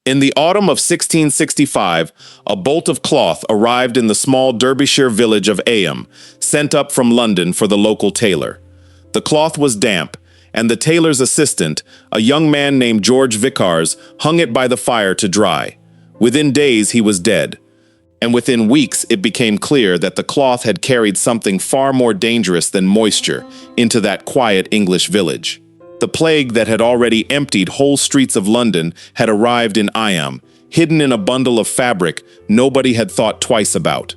In the autumn of 1665, a bolt of cloth arrived in the small Derbyshire village of Eyam, sent up from London for the local tailor. The cloth was damp, and the tailor's assistant, a young man named George Vicars, hung it by the fire to dry. Within days he was dead, and within weeks it became clear that the cloth had carried something far more dangerous than moisture into that quiet English village. The plague that had already emptied whole streets of London had arrived in Eyam, hidden in a bundle of fabric nobody had thought twice about.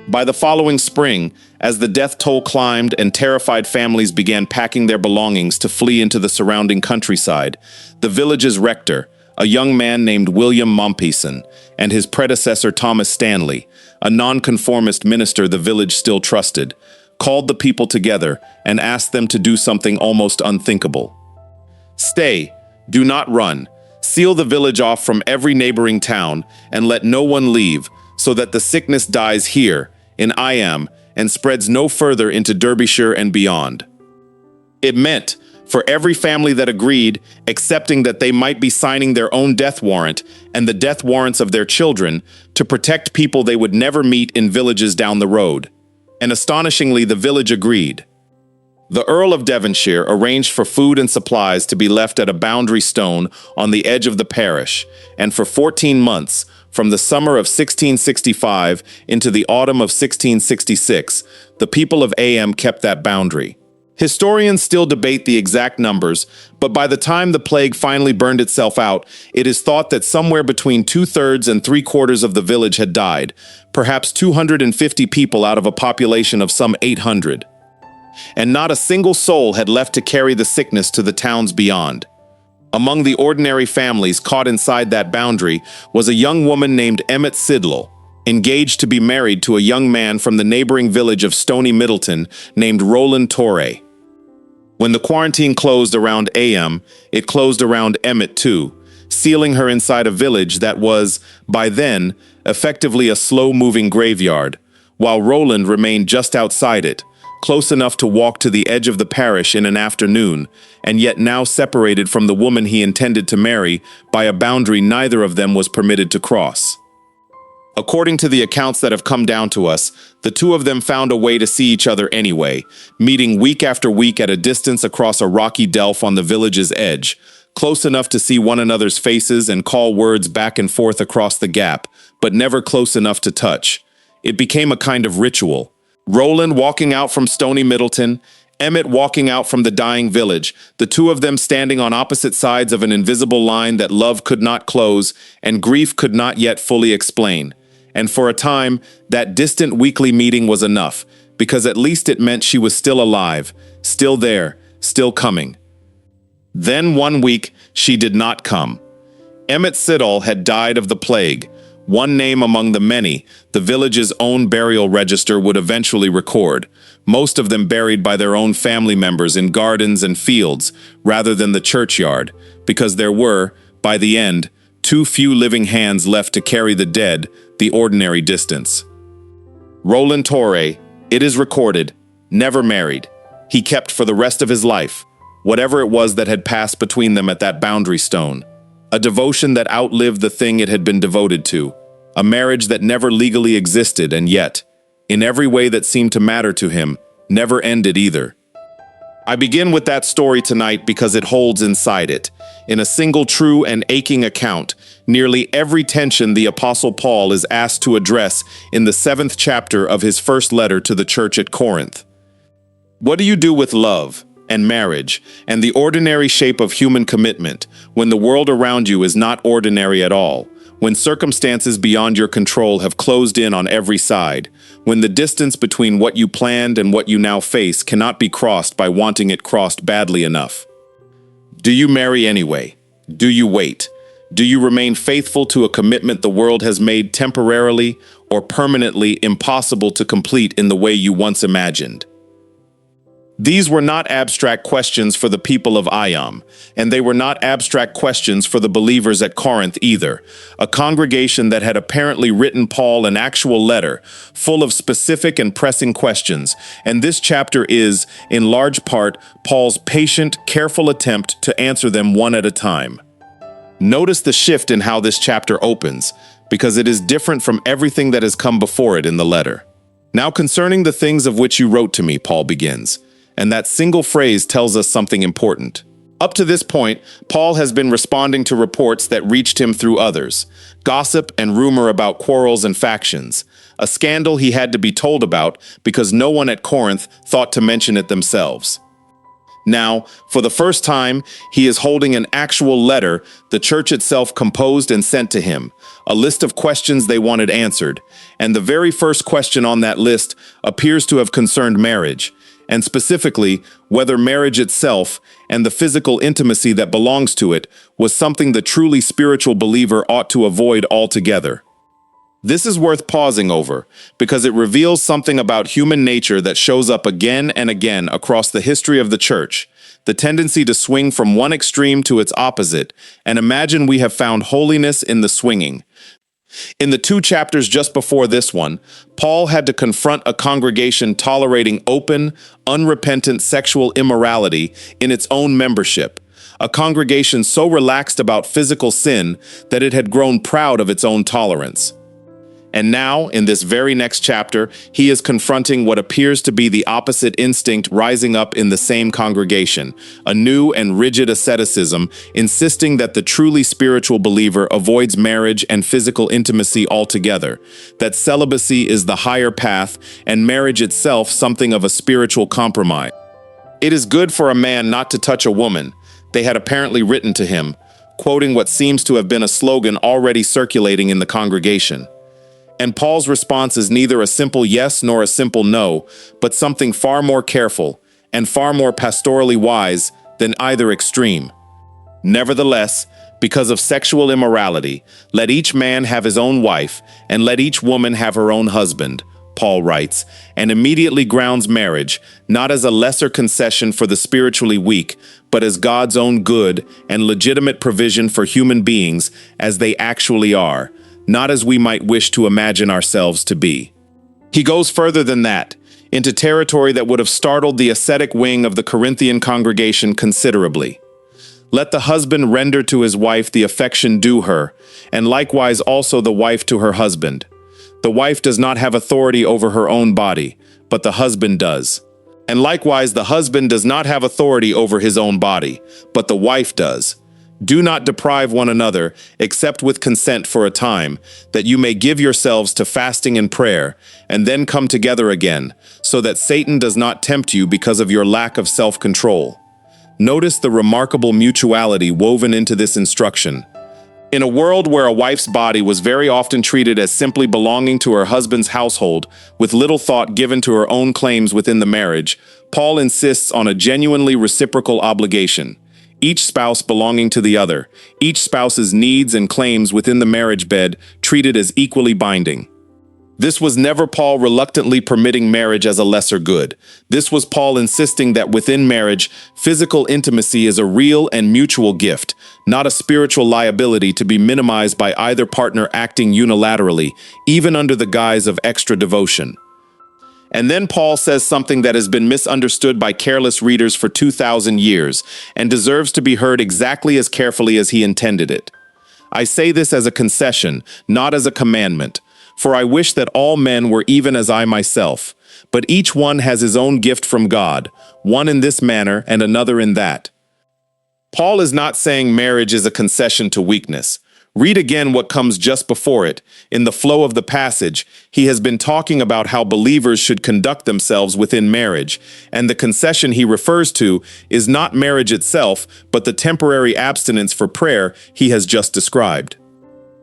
By the following spring, as the death toll climbed and terrified families began packing their belongings to flee into the surrounding countryside, the village's rector, a young man named William Mompesson, and his predecessor Thomas Stanley, a nonconformist minister the village still trusted, called the people together and asked them to do something almost unthinkable. Stay, do not run, seal the village off from every neighboring town, and let no one leave, so that the sickness dies here, in Eyam, and spreads no further into Derbyshire and beyond. It meant, for every family that agreed, accepting that they might be signing their own death warrant and the death warrants of their children to protect people they would never meet in villages down the road. And astonishingly, the village agreed. The Earl of Devonshire arranged for food and supplies to be left at a boundary stone on the edge of the parish, and for 14 months, from the summer of 1665 into the autumn of 1666, the people of Eyam kept that boundary. Historians still debate the exact numbers, but by the time the plague finally burned itself out, it is thought that somewhere between 2/3 and 3/4 of the village had died, perhaps 250 people out of a population of some 800. And not a single soul had left to carry the sickness to the towns beyond. Among the ordinary families caught inside that boundary was a young woman named Emmet Sidlell, engaged to be married to a young man from the neighboring village of Stony Middleton named Roland Torrey. When the quarantine closed around Eyam, it closed around Emmet too, sealing her inside a village that was, by then, effectively a slow-moving graveyard, while Roland remained just outside it, close enough to walk to the edge of the parish in an afternoon, and yet now separated from the woman he intended to marry by a boundary neither of them was permitted to cross. According to the accounts that have come down to us, the two of them found a way to see each other anyway, meeting week after week at a distance across a rocky delph on the village's edge, close enough to see one another's faces and call words back and forth across the gap, but never close enough to touch. It became a kind of ritual. Roland walking out from Stony Middleton, Emmet walking out from the dying village, the two of them standing on opposite sides of an invisible line that love could not close and grief could not yet fully explain. And for a time, that distant weekly meeting was enough, because at least it meant she was still alive, still there, still coming. Then one week, she did not come. Emmet Sidlell had died of the plague, one name among the many the village's own burial register would eventually record, most of them buried by their own family members in gardens and fields rather than the churchyard, because there were, by the end, too few living hands left to carry the dead the ordinary distance. Roland Torrey, it is recorded, never married. He kept for the rest of his life, whatever it was that had passed between them at that boundary stone, a devotion that outlived the thing it had been devoted to, a marriage that never legally existed and yet, in every way that seemed to matter to him, never ended either. I begin with that story tonight because it holds inside it, in a single true and aching account, nearly every tension the Apostle Paul is asked to address in the 7th chapter of his first letter to the church at Corinth. What do you do with love and marriage and the ordinary shape of human commitment when the world around you is not ordinary at all, when circumstances beyond your control have closed in on every side, when the distance between what you planned and what you now face cannot be crossed by wanting it crossed badly enough? Do you marry anyway? Do you wait? Do you remain faithful to a commitment the world has made temporarily or permanently impossible to complete in the way you once imagined? These were not abstract questions for the people of Eyam, and they were not abstract questions for the believers at Corinth either, a congregation that had apparently written Paul an actual letter, full of specific and pressing questions, and this chapter is, in large part, Paul's patient, careful attempt to answer them one at a time. Notice the shift in how this chapter opens, because it is different from everything that has come before it in the letter. Now concerning the things of which you wrote to me, Paul begins, and that single phrase tells us something important. Up to this point, Paul has been responding to reports that reached him through others, gossip and rumor about quarrels and factions, a scandal he had to be told about because no one at Corinth thought to mention it themselves. Now, for the first time, he is holding an actual letter the church itself composed and sent to him, a list of questions they wanted answered, and the very first question on that list appears to have concerned marriage, and specifically whether marriage itself and the physical intimacy that belongs to it was something the truly spiritual believer ought to avoid altogether. This is worth pausing over, because it reveals something about human nature that shows up again and again across the history of the church, the tendency to swing from one extreme to its opposite, and imagine we have found holiness in the swinging. In the 2 chapters just before this one, Paul had to confront a congregation tolerating open, unrepentant sexual immorality in its own membership, a congregation so relaxed about physical sin that it had grown proud of its own tolerance. And now, in this very next chapter, he is confronting what appears to be the opposite instinct rising up in the same congregation, a new and rigid asceticism, insisting that the truly spiritual believer avoids marriage and physical intimacy altogether, that celibacy is the higher path, and marriage itself something of a spiritual compromise. It is good for a man not to touch a woman, they had apparently written to him, quoting what seems to have been a slogan already circulating in the congregation. And Paul's response is neither a simple yes nor a simple no, but something far more careful and far more pastorally wise than either extreme. Nevertheless, because of sexual immorality, let each man have his own wife, and let each woman have her own husband, Paul writes, and immediately grounds marriage, not as a lesser concession for the spiritually weak, but as God's own good and legitimate provision for human beings as they actually are, not as we might wish to imagine ourselves to be. He goes further than that, into territory that would have startled the ascetic wing of the Corinthian congregation considerably. Let the husband render to his wife the affection due her, and likewise also the wife to her husband. The wife does not have authority over her own body, but the husband does. And likewise the husband does not have authority over his own body, but the wife does. Do not deprive one another, except with consent for a time, that you may give yourselves to fasting and prayer, and then come together again, so that Satan does not tempt you because of your lack of self-control. Notice the remarkable mutuality woven into this instruction. In a world where a wife's body was very often treated as simply belonging to her husband's household, with little thought given to her own claims within the marriage, Paul insists on a genuinely reciprocal obligation. Each spouse belonging to the other, each spouse's needs and claims within the marriage bed treated as equally binding. This was never Paul reluctantly permitting marriage as a lesser good. This was Paul insisting that within marriage, physical intimacy is a real and mutual gift, not a spiritual liability to be minimized by either partner acting unilaterally, even under the guise of extra devotion. And then Paul says something that has been misunderstood by careless readers for 2,000 years and deserves to be heard exactly as carefully as he intended it. I say this as a concession, not as a commandment, for I wish that all men were even as I myself, but each one has his own gift from God, one in this manner and another in that. Paul is not saying marriage is a concession to weakness. Read again what comes just before it. In the flow of the passage, he has been talking about how believers should conduct themselves within marriage, and the concession he refers to is not marriage itself, but the temporary abstinence for prayer he has just described.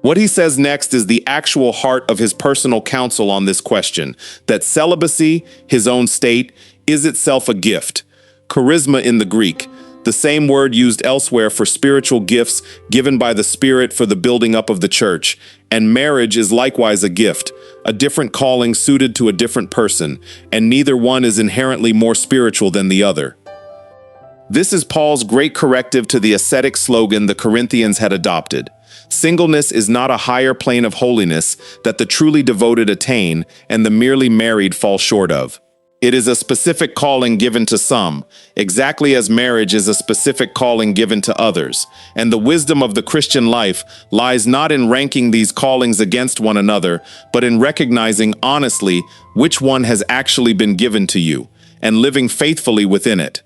What he says next is the actual heart of his personal counsel on this question, that celibacy, his own state, is itself a gift. Charisma in the Greek, the same word used elsewhere for spiritual gifts given by the Spirit for the building up of the church, and marriage is likewise a gift, a different calling suited to a different person, and neither one is inherently more spiritual than the other. This is Paul's great corrective to the ascetic slogan the Corinthians had adopted. Singleness is not a higher plane of holiness that the truly devoted attain and the merely married fall short of. It is a specific calling given to some, exactly as marriage is a specific calling given to others. And the wisdom of the Christian life lies not in ranking these callings against one another, but in recognizing honestly which one has actually been given to you, and living faithfully within it.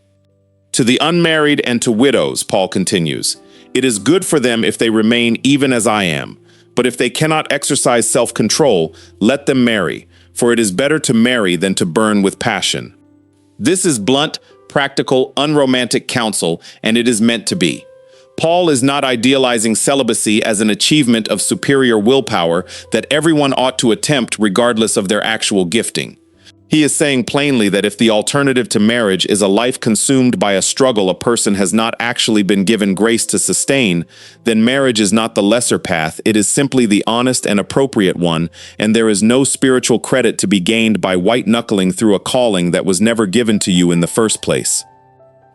To the unmarried and to widows, Paul continues, it is good for them if they remain even as I am. But if they cannot exercise self-control, let them marry, for it is better to marry than to burn with passion. This is blunt, practical, unromantic counsel, and it is meant to be. Paul is not idealizing celibacy as an achievement of superior willpower that everyone ought to attempt regardless of their actual gifting. He is saying plainly that if the alternative to marriage is a life consumed by a struggle a person has not actually been given grace to sustain, then marriage is not the lesser path, it is simply the honest and appropriate one, and there is no spiritual credit to be gained by white-knuckling through a calling that was never given to you in the first place.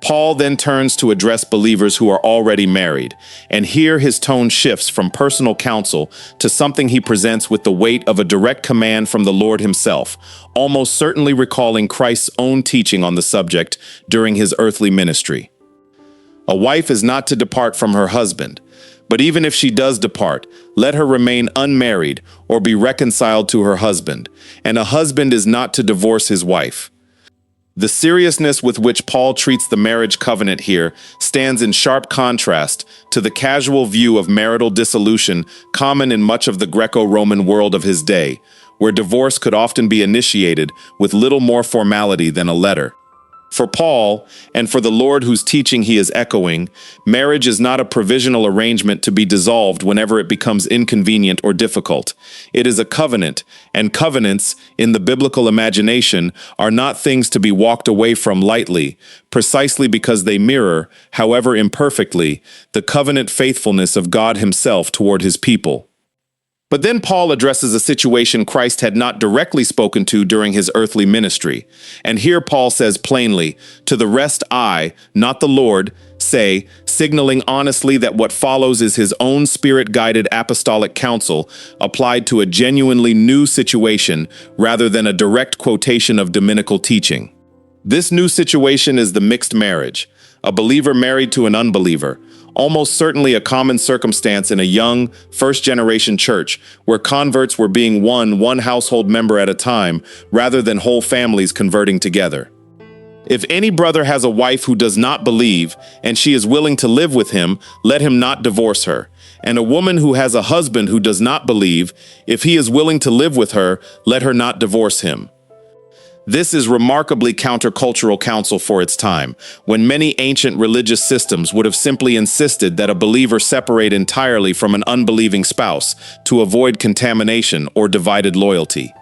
Paul then turns to address believers who are already married, and here his tone shifts from personal counsel to something he presents with the weight of a direct command from the Lord himself, almost certainly recalling Christ's own teaching on the subject during his earthly ministry. A wife is not to depart from her husband, but even if she does depart, let her remain unmarried or be reconciled to her husband, and a husband is not to divorce his wife. The seriousness with which Paul treats the marriage covenant here stands in sharp contrast to the casual view of marital dissolution common in much of the Greco-Roman world of his day, where divorce could often be initiated with little more formality than a letter. For Paul, and for the Lord whose teaching he is echoing, marriage is not a provisional arrangement to be dissolved whenever it becomes inconvenient or difficult. It is a covenant, and covenants, in the biblical imagination, are not things to be walked away from lightly, precisely because they mirror, however imperfectly, the covenant faithfulness of God himself toward his people. But then Paul addresses a situation Christ had not directly spoken to during his earthly ministry. And here Paul says plainly, "To the rest I, not the Lord, say," signaling honestly that what follows is his own spirit-guided apostolic counsel applied to a genuinely new situation rather than a direct quotation of dominical teaching. This new situation is the mixed marriage, a believer married to an unbeliever, almost certainly a common circumstance in a young, first-generation church where converts were being won one household member at a time rather than whole families converting together. If any brother has a wife who does not believe and she is willing to live with him, let him not divorce her. And a woman who has a husband who does not believe, if he is willing to live with her, let her not divorce him. This is remarkably countercultural counsel for its time, when many ancient religious systems would have simply insisted that a believer separate entirely from an unbelieving spouse to avoid contamination or divided loyalty.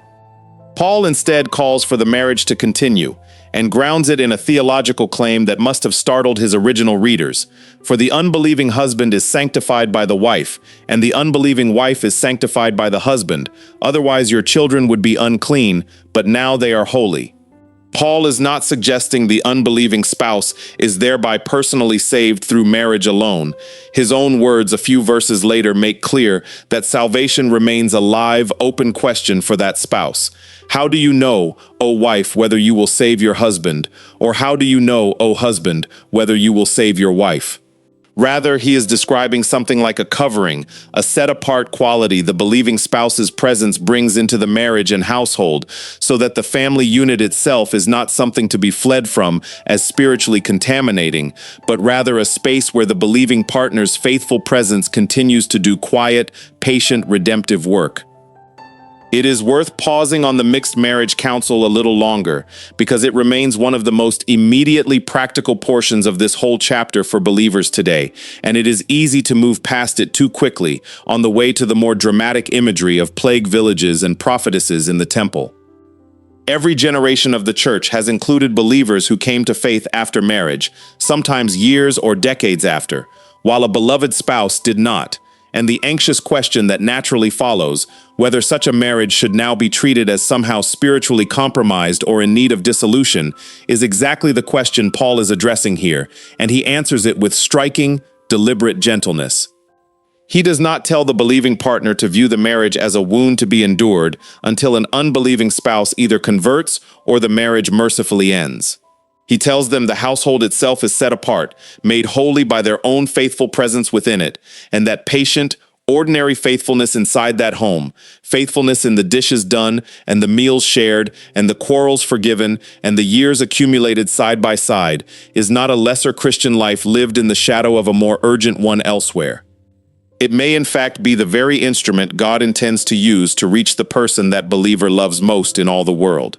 Paul instead calls for the marriage to continue, and grounds it in a theological claim that must have startled his original readers. For the unbelieving husband is sanctified by the wife, and the unbelieving wife is sanctified by the husband. Otherwise your children would be unclean, but now they are holy. Paul is not suggesting the unbelieving spouse is thereby personally saved through marriage alone. His own words a few verses later make clear that salvation remains a live, open question for that spouse. How do you know, O wife, whether you will save your husband? Or how do you know, O husband, whether you will save your wife? Rather, he is describing something like a covering, a set-apart quality the believing spouse's presence brings into the marriage and household, so that the family unit itself is not something to be fled from as spiritually contaminating, but rather a space where the believing partner's faithful presence continues to do quiet, patient, redemptive work. It is worth pausing on the mixed marriage counsel a little longer, because it remains one of the most immediately practical portions of this whole chapter for believers today, and it is easy to move past it too quickly on the way to the more dramatic imagery of plague villages and prophetesses in the temple. Every generation of the church has included believers who came to faith after marriage, sometimes years or decades after, while a beloved spouse did not. And the anxious question that naturally follows, whether such a marriage should now be treated as somehow spiritually compromised or in need of dissolution, is exactly the question Paul is addressing here, and he answers it with striking, deliberate gentleness. He does not tell the believing partner to view the marriage as a wound to be endured until an unbelieving spouse either converts or the marriage mercifully ends. He tells them the household itself is set apart, made holy by their own faithful presence within it, and that patient, ordinary faithfulness inside that home, faithfulness in the dishes done and the meals shared and the quarrels forgiven and the years accumulated side by side, is not a lesser Christian life lived in the shadow of a more urgent one elsewhere. It may in fact be the very instrument God intends to use to reach the person that believer loves most in all the world.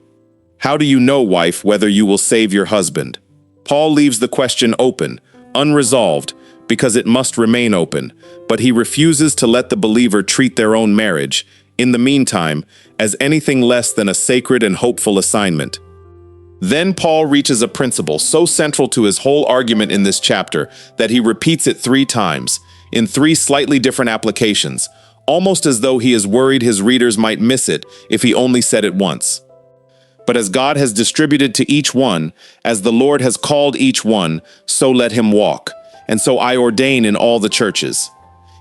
How do you know, wife, whether you will save your husband? Paul leaves the question open, unresolved, because it must remain open, but he refuses to let the believer treat their own marriage, in the meantime, as anything less than a sacred and hopeful assignment. Then Paul reaches a principle so central to his whole argument in this chapter that he repeats it 3 times, in 3 slightly different applications, almost as though he is worried his readers might miss it if he only said it once. But as God has distributed to each one, as the Lord has called each one, so let him walk. And so I ordain in all the churches.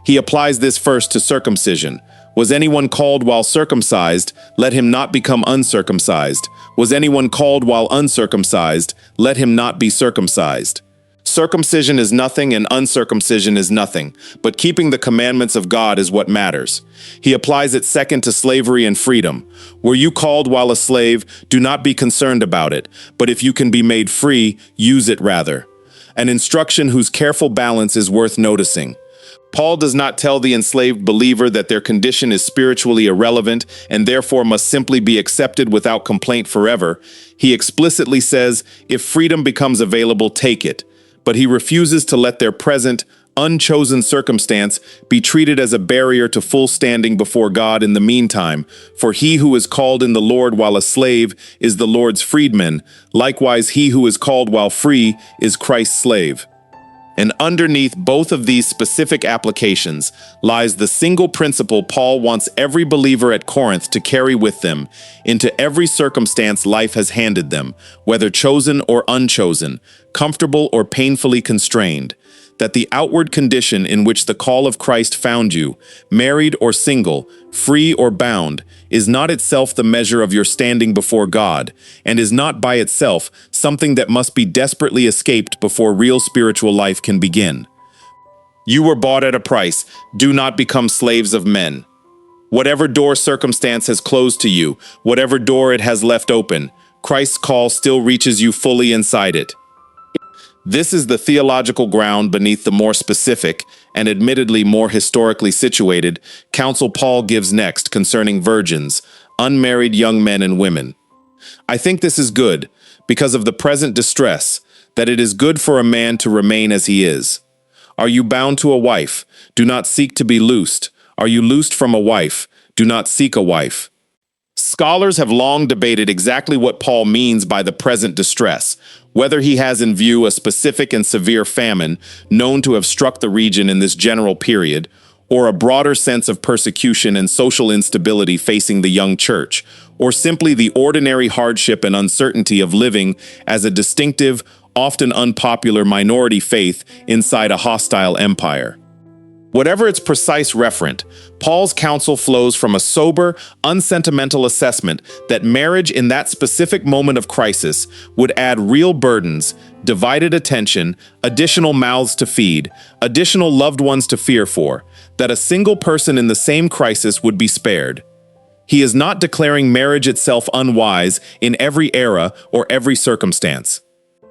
He applies this first to circumcision. Was anyone called while circumcised? Let him not become uncircumcised. Was anyone called while uncircumcised? Let him not be circumcised. Circumcision is nothing and uncircumcision is nothing, but keeping the commandments of God is what matters. He applies it second to slavery and freedom. Were you called while a slave? Do not be concerned about it, but if you can be made free, use it rather. An instruction whose careful balance is worth noticing. Paul does not tell the enslaved believer that their condition is spiritually irrelevant and therefore must simply be accepted without complaint forever. He explicitly says, if freedom becomes available, take it. But he refuses to let their present, unchosen circumstance be treated as a barrier to full standing before God in the meantime, for he who is called in the Lord while a slave is the Lord's freedman. Likewise, he who is called while free is Christ's slave. And underneath both of these specific applications lies the single principle Paul wants every believer at Corinth to carry with them into every circumstance life has handed them, whether chosen or unchosen, comfortable or painfully constrained, that the outward condition in which the call of Christ found you, married or single, free or bound, is not itself the measure of your standing before God, and is not by itself something that must be desperately escaped before real spiritual life can begin. You were bought at a price. Do not become slaves of men. Whatever door circumstance has closed to you, whatever door it has left open, Christ's call still reaches you fully inside it. This is the theological ground beneath the more specific, and admittedly more historically situated, counsel Paul gives next concerning virgins, unmarried young men and women. I think this is good, because of the present distress, that it is good for a man to remain as he is. Are you bound to a wife? Do not seek to be loosed. Are you loosed from a wife? Do not seek a wife. Scholars have long debated exactly what Paul means by the present distress, whether he has in view a specific and severe famine known to have struck the region in this general period, or a broader sense of persecution and social instability facing the young church, or simply the ordinary hardship and uncertainty of living as a distinctive, often unpopular minority faith inside a hostile empire. Whatever its precise referent, Paul's counsel flows from a sober, unsentimental assessment that marriage in that specific moment of crisis would add real burdens, divided attention, additional mouths to feed, additional loved ones to fear for, that a single person in the same crisis would be spared. He is not declaring marriage itself unwise in every era or every circumstance.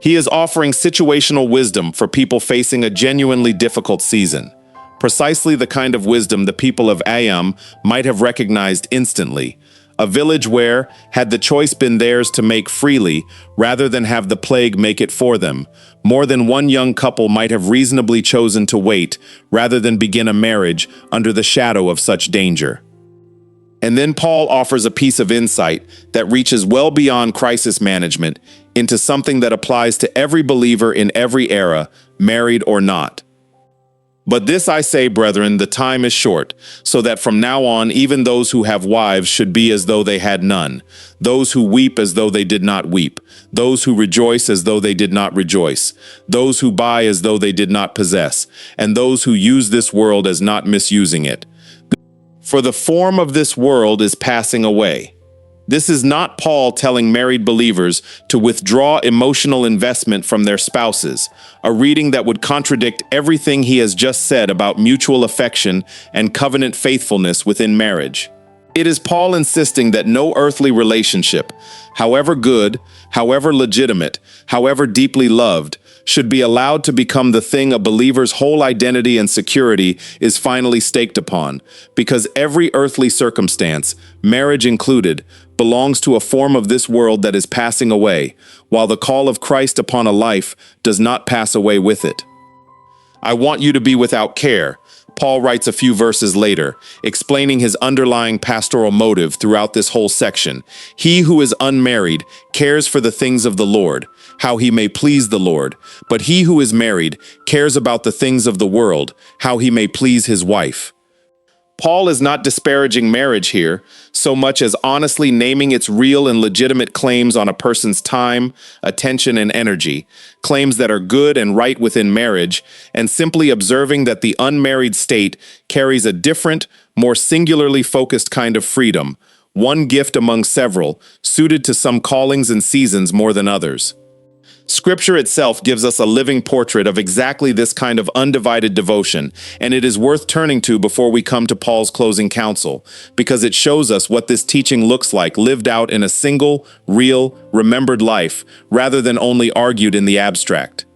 He is offering situational wisdom for people facing a genuinely difficult season. Precisely the kind of wisdom the people of Eyam might have recognized instantly, a village where, had the choice been theirs to make freely, rather than have the plague make it for them, more than one young couple might have reasonably chosen to wait, rather than begin a marriage under the shadow of such danger. And then Paul offers a piece of insight that reaches well beyond crisis management into something that applies to every believer in every era, married or not. But this I say, brethren, the time is short, so that from now on even those who have wives should be as though they had none, those who weep as though they did not weep, those who rejoice as though they did not rejoice, those who buy as though they did not possess, and those who use this world as not misusing it. For the form of this world is passing away. This is not Paul telling married believers to withdraw emotional investment from their spouses, a reading that would contradict everything he has just said about mutual affection and covenant faithfulness within marriage. It is Paul insisting that no earthly relationship, however good, however legitimate, however deeply loved, should be allowed to become the thing a believer's whole identity and security is finally staked upon, because every earthly circumstance, marriage included, belongs to a form of this world that is passing away, while the call of Christ upon a life does not pass away with it. I want you to be without care, Paul writes a few verses later, explaining his underlying pastoral motive throughout this whole section. He who is unmarried cares for the things of the Lord, how he may please the Lord, but he who is married cares about the things of the world, how he may please his wife. Paul is not disparaging marriage here, so much as honestly naming its real and legitimate claims on a person's time, attention, and energy, claims that are good and right within marriage, and simply observing that the unmarried state carries a different, more singularly focused kind of freedom, one gift among several, suited to some callings and seasons more than others. Scripture itself gives us a living portrait of exactly this kind of undivided devotion, and it is worth turning to before we come to Paul's closing counsel, because it shows us what this teaching looks like lived out in a single, real, remembered life, rather than only argued in the abstract.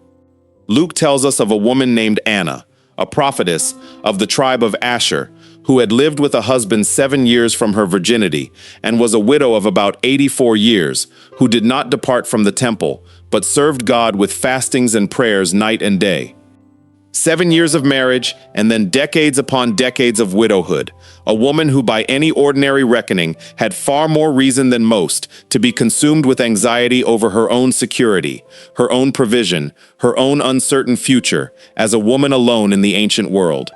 Luke tells us of a woman named Anna, a prophetess of the tribe of Asher, who had lived with a husband 7 years from her virginity, and was a widow of about 84 years, who did not depart from the temple, but served God with fastings and prayers night and day. 7 years of marriage, and then decades upon decades of widowhood, a woman who by any ordinary reckoning had far more reason than most to be consumed with anxiety over her own security, her own provision, her own uncertain future, as a woman alone in the ancient world.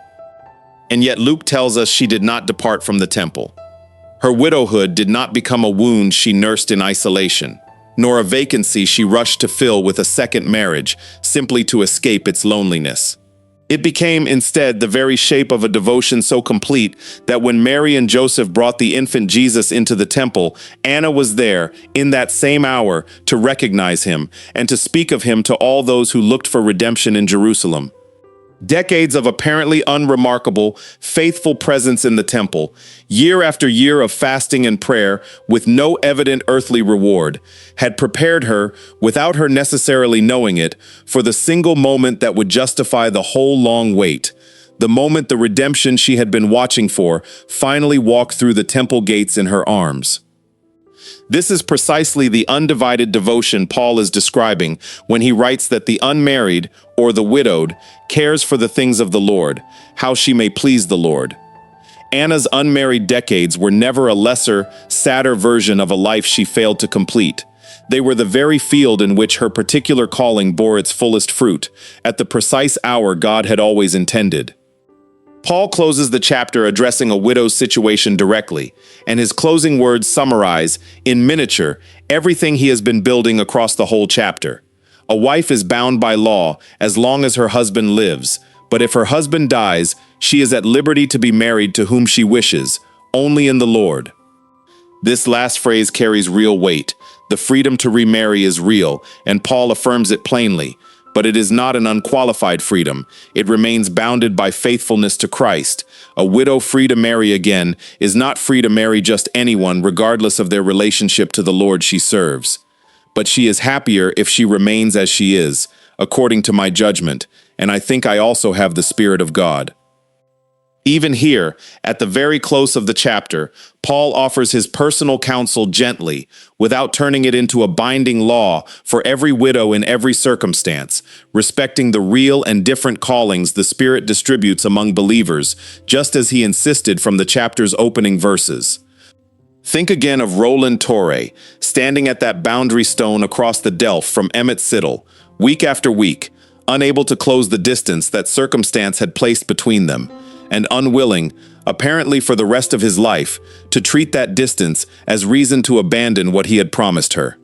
And yet Luke tells us she did not depart from the temple. Her widowhood did not become a wound she nursed in isolation, nor a vacancy she rushed to fill with a second marriage simply to escape its loneliness. It became instead the very shape of a devotion so complete that when Mary and Joseph brought the infant Jesus into the temple, Anna was there in that same hour to recognize him and to speak of him to all those who looked for redemption in Jerusalem. Decades of apparently unremarkable, faithful presence in the temple, year after year of fasting and prayer with no evident earthly reward, had prepared her, without her necessarily knowing it, for the single moment that would justify the whole long wait. The moment the redemption she had been watching for finally walked through the temple gates in her arms. This is precisely the undivided devotion Paul is describing when he writes that the unmarried, or the widowed, cares for the things of the Lord, how she may please the Lord. Anna's unmarried decades were never a lesser, sadder version of a life she failed to complete. They were the very field in which her particular calling bore its fullest fruit, at the precise hour God had always intended. Paul closes the chapter addressing a widow's situation directly, and his closing words summarize, in miniature, everything he has been building across the whole chapter. A wife is bound by law as long as her husband lives, but if her husband dies, she is at liberty to be married to whom she wishes, only in the Lord. This last phrase carries real weight. The freedom to remarry is real, and Paul affirms it plainly. But it is not an unqualified freedom. It remains bounded by faithfulness to Christ. A widow free to marry again is not free to marry just anyone regardless of their relationship to the Lord she serves. But she is happier if she remains as she is, according to my judgment, and I think I also have the Spirit of God. Even here, at the very close of the chapter, Paul offers his personal counsel gently, without turning it into a binding law for every widow in every circumstance, respecting the real and different callings the Spirit distributes among believers, just as he insisted from the chapter's opening verses. Think again of Roland Torre, standing at that boundary stone across the Delph from Emmett Siddle, week after week, unable to close the distance that circumstance had placed between them, and unwilling, apparently for the rest of his life, to treat that distance as reason to abandon what he had promised her.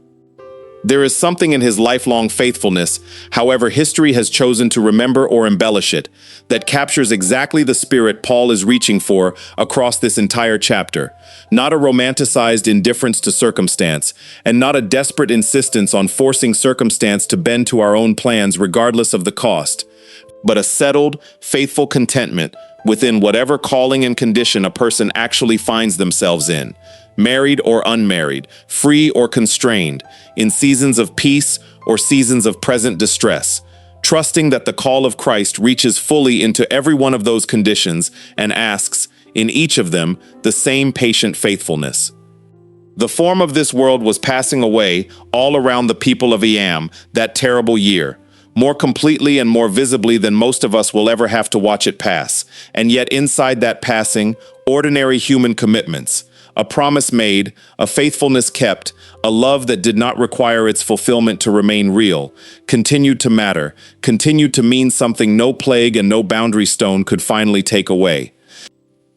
There is something in his lifelong faithfulness, however history has chosen to remember or embellish it, that captures exactly the spirit Paul is reaching for across this entire chapter. Not a romanticized indifference to circumstance, and not a desperate insistence on forcing circumstance to bend to our own plans regardless of the cost, but a settled, faithful contentment within whatever calling and condition a person actually finds themselves in. Married or unmarried, free or constrained, in seasons of peace or seasons of present distress, trusting that the call of Christ reaches fully into every one of those conditions and asks, in each of them, the same patient faithfulness. The form of this world was passing away all around the people of Eyam that terrible year, more completely and more visibly than most of us will ever have to watch it pass, and yet inside that passing, ordinary human commitments, a promise made, a faithfulness kept, a love that did not require its fulfillment to remain real, continued to matter, continued to mean something no plague and no boundary stone could finally take away.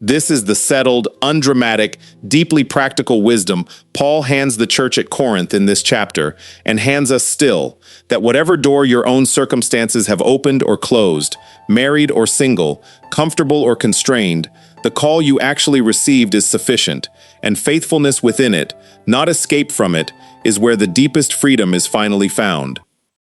This is the settled, undramatic, deeply practical wisdom Paul hands the church at Corinth in this chapter, and hands us still, that whatever door your own circumstances have opened or closed, married or single, comfortable or constrained, the call you actually received is sufficient, and faithfulness within it, not escape from it, is where the deepest freedom is finally found.